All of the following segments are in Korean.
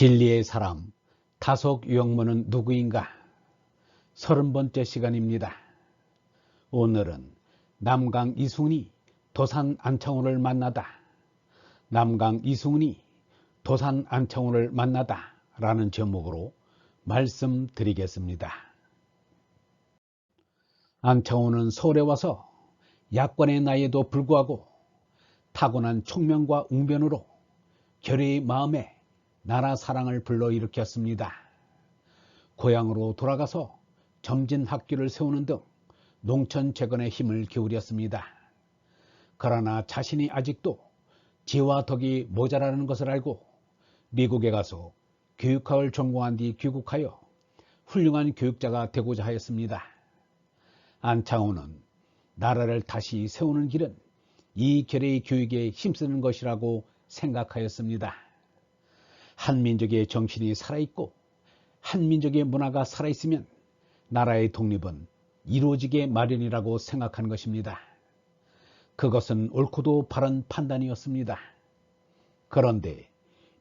진리의 사람 타석 유형문은 누구인가? 30번째 시간입니다. 오늘은 남강 이승훈이 도산 안창호를 만나다. 남강 이승훈이 도산 안창호를 만나다 라는 제목으로 말씀드리겠습니다. 안창호는 서울에 와서 약관의 나이에도 불구하고 타고난 총명과 웅변으로 결의의 마음에 나라 사랑을 불러일으켰습니다. 고향으로 돌아가서 점진학교를 세우는 등 농촌 재건에 힘을 기울였습니다. 그러나 자신이 아직도 지와 덕이 모자라는 것을 알고 미국에 가서 교육학을 전공한 뒤 귀국하여 훌륭한 교육자가 되고자 하였습니다. 안창호는 나라를 다시 세우는 길은 이 결의의 교육에 힘쓰는 것이라고 생각하였습니다. 한민족의 정신이 살아있고 한민족의 문화가 살아있으면 나라의 독립은 이루어지게 마련이라고 생각한 것입니다. 그것은 옳고도 바른 판단이었습니다. 그런데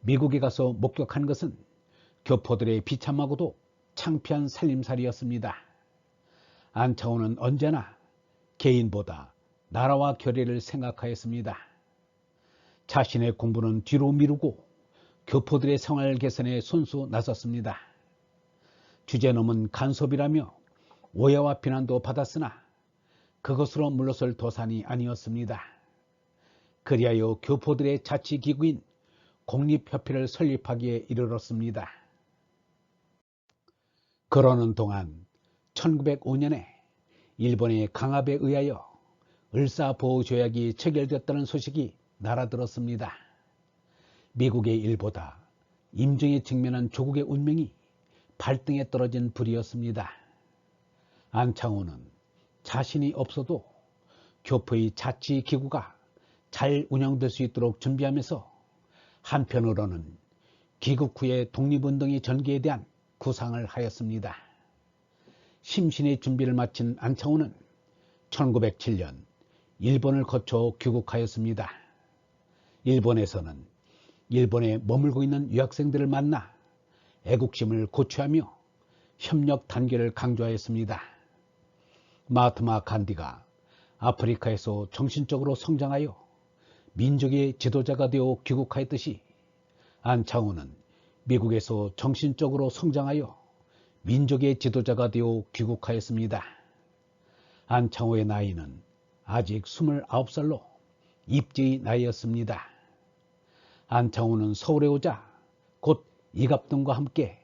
미국에 가서 목격한 것은 교포들의 비참하고도 창피한 살림살이였습니다. 안창호는 언제나 개인보다 나라와 결의를 생각하였습니다. 자신의 공부는 뒤로 미루고 교포들의 생활 개선에 손수 나섰습니다. 주제넘은 간섭이라며 오해와 비난도 받았으나 그것으로 물러설 도산이 아니었습니다. 그리하여 교포들의 자치기구인 공립협회를 설립하기에 이르렀습니다. 그러는 동안 1905년에 일본의 강압에 의하여 을사보호조약이 체결되었다는 소식이 날아들었습니다. 미국의 일보다 임종에 직면한 조국의 운명이 발등에 떨어진 불이었습니다. 안창호는 자신이 없어도 교포의 자치기구가 잘 운영될 수 있도록 준비하면서 한편으로는 귀국 후의 독립운동의 전개에 대한 구상을 하였습니다. 심신의 준비를 마친 안창호는 1907년 일본을 거쳐 귀국하였습니다. 일본에서는 일본에 머물고 있는 유학생들을 만나 애국심을 고취하며 협력 단계를 강조하였습니다. 마하트마 간디가 아프리카에서 정신적으로 성장하여 민족의 지도자가 되어 귀국하였듯이 안창호는 미국에서 정신적으로 성장하여 민족의 지도자가 되어 귀국하였습니다. 안창호의 나이는 아직 29살로 입지의 나이였습니다. 안창호는 서울에 오자 곧 이갑동과 함께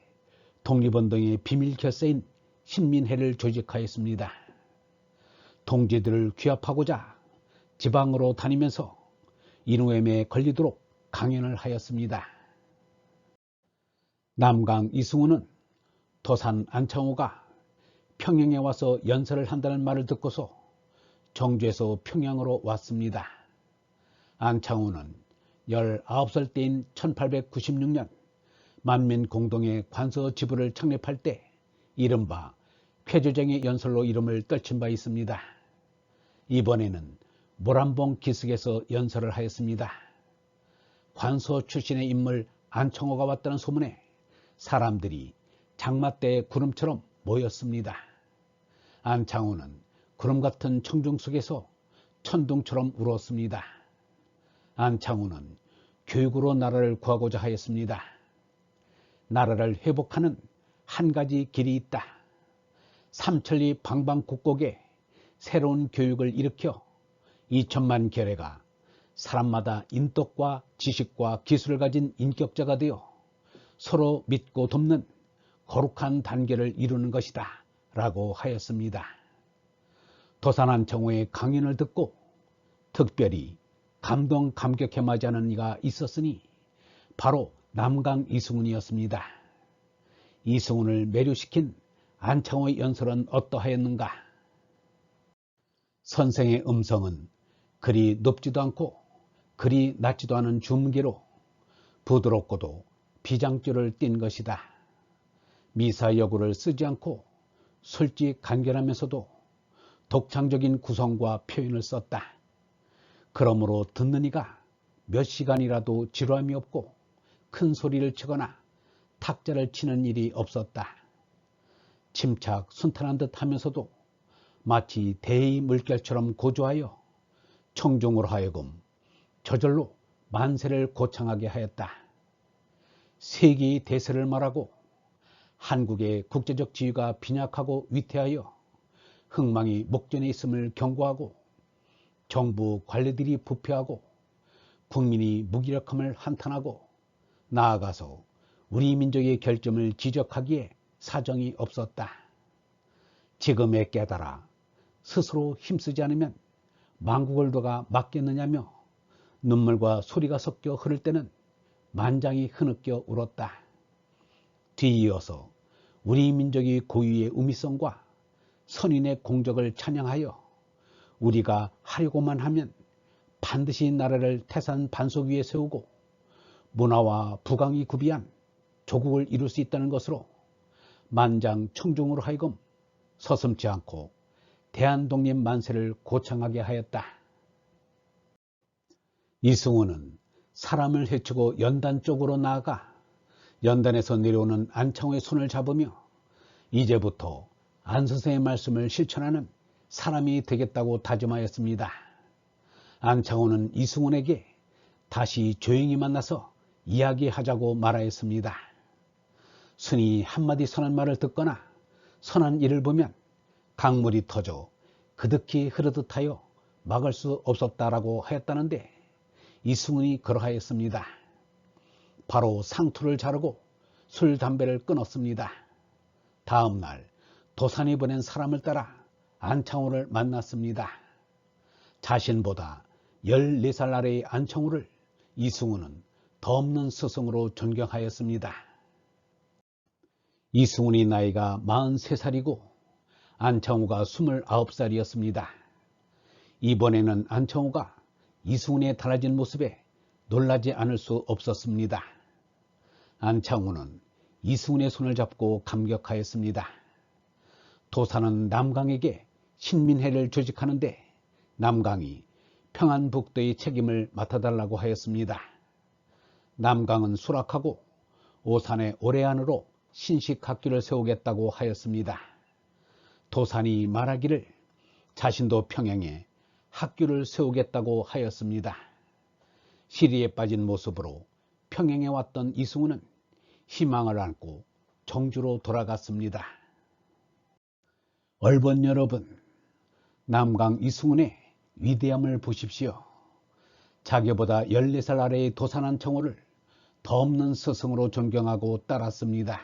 독립운동의 비밀 결사인 신민회를 조직하였습니다. 동지들을 규합하고자 지방으로 다니면서 인후염에 걸리도록 강연을 하였습니다. 남강 이승훈은 도산 안창호가 평양에 와서 연설을 한다는 말을 듣고서 정주에서 평양으로 왔습니다. 안창호는 19살 때인 1896년 만민공동의 관서 지부를 창립할 때 이른바 쾌주정의 연설로 이름을 떨친 바 있습니다. 이번에는 모란봉 기슭에서 연설을 하였습니다. 관서 출신의 인물 안창호가 왔다는 소문에 사람들이 장마때의 구름처럼 모였습니다. 안창호는 구름 같은 청중 속에서 천둥처럼 울었습니다. 안창호는 교육으로 나라를 구하고자 하였습니다. 나라를 회복하는 한 가지 길이 있다. 삼천리 방방곡곡에 새로운 교육을 일으켜 2천만 계례가 사람마다 인덕과 지식과 기술을 가진 인격자가 되어 서로 믿고 돕는 거룩한 단계를 이루는 것이다 라고 하였습니다. 도산 안창호의 강연을 듣고 특별히 감동 감격해 맞이하는 이가 있었으니 바로 남강 이승훈이었습니다. 이승훈을 매료시킨 안창호의 연설은 어떠하였는가? 선생의 음성은 그리 높지도 않고 그리 낮지도 않은 중음계로 부드럽고도 비장조를 띈 것이다. 미사여구를 쓰지 않고 솔직 간결하면서도 독창적인 구성과 표현을 썼다. 그러므로 듣는 이가 몇 시간이라도 지루함이 없고 큰 소리를 치거나 탁자를 치는 일이 없었다. 침착 순탄한 듯 하면서도 마치 대의 물결처럼 고조하여 청중으로 하여금 저절로 만세를 고창하게 하였다. 세계의 대세를 말하고 한국의 국제적 지위가 빈약하고 위태하여 흥망이 목전에 있음을 경고하고 정부 관리들이 부패하고 국민이 무기력함을 한탄하고 나아가서 우리 민족의 결점을 지적하기에 사정이 없었다. 지금에 깨달아 스스로 힘쓰지 않으면 만국을 누가 맡겠느냐며 눈물과 소리가 섞여 흐를 때는 만장이 흐느껴 울었다. 뒤이어서 우리 민족의 고유의 우미성과 선인의 공적을 찬양하여 우리가 하려고만 하면 반드시 나라를 태산 반석 위에 세우고 문화와 부강이 구비한 조국을 이룰 수 있다는 것으로 만장 청중으로 하여금 서슴지 않고 대한독립 만세를 고창하게 하였다. 이승우는 사람을 해치고 연단 쪽으로 나아가 연단에서 내려오는 안창호의 손을 잡으며 이제부터 안 선생의 말씀을 실천하는 사람이 되겠다고 다짐하였습니다. 안창호는 이승훈에게 다시 조용히 만나서 이야기하자고 말하였습니다. 순이 한마디 선한 말을 듣거나 선한 일을 보면 강물이 터져 그득히 흐르듯 하여 막을 수 없었다라고 하였다는데 이승훈이 그러하였습니다. 바로 상투를 자르고 술, 담배를 끊었습니다. 다음 날 도산이 보낸 사람을 따라 안창호를 만났습니다. 자신보다 14살 아래의 안창호를 이승훈은 덧없는 스승으로 존경하였습니다. 이승훈이 나이가 43살이고 안창호가 29살이었습니다. 이번에는 안창호가 이승훈의 달라진 모습에 놀라지 않을 수 없었습니다. 안창호는 이승훈의 손을 잡고 감격하였습니다. 도산은 남강에게 신민회를 조직하는데 남강이 평안북도의 책임을 맡아달라고 하였습니다. 남강은 수락하고 오산의 올해안으로 신식학교를 세우겠다고 하였습니다. 도산이 말하기를 자신도 평양에 학교를 세우겠다고 하였습니다. 시리에 빠진 모습으로 평양에 왔던 이승훈은 희망을 안고 정주로 돌아갔습니다. 얼번 여러분, 남강 이승훈의 위대함을 보십시오. 자기보다 14살 아래의 도산 안창호를 덧없는 스승으로 존경하고 따랐습니다.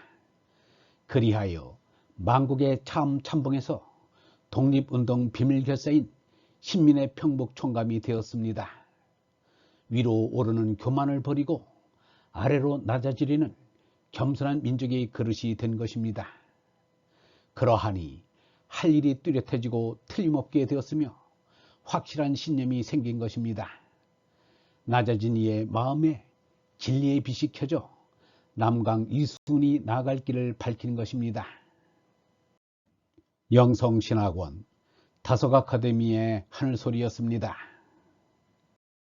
그리하여 만국의 참봉에서 독립운동 비밀결사인 신민의 평북 총감이 되었습니다. 위로 오르는 교만을 버리고 아래로 낮아지려는 겸손한 민족의 그릇이 된 것입니다. 그러하니 할 일이 뚜렷해지고 틀림없게 되었으며 확실한 신념이 생긴 것입니다. 낮아진 이의 마음에 진리의 빛이 켜져 남강 이승훈이 나아갈 길을 밝히는 것입니다. 영성신학원 다속아카데미의 하늘소리였습니다.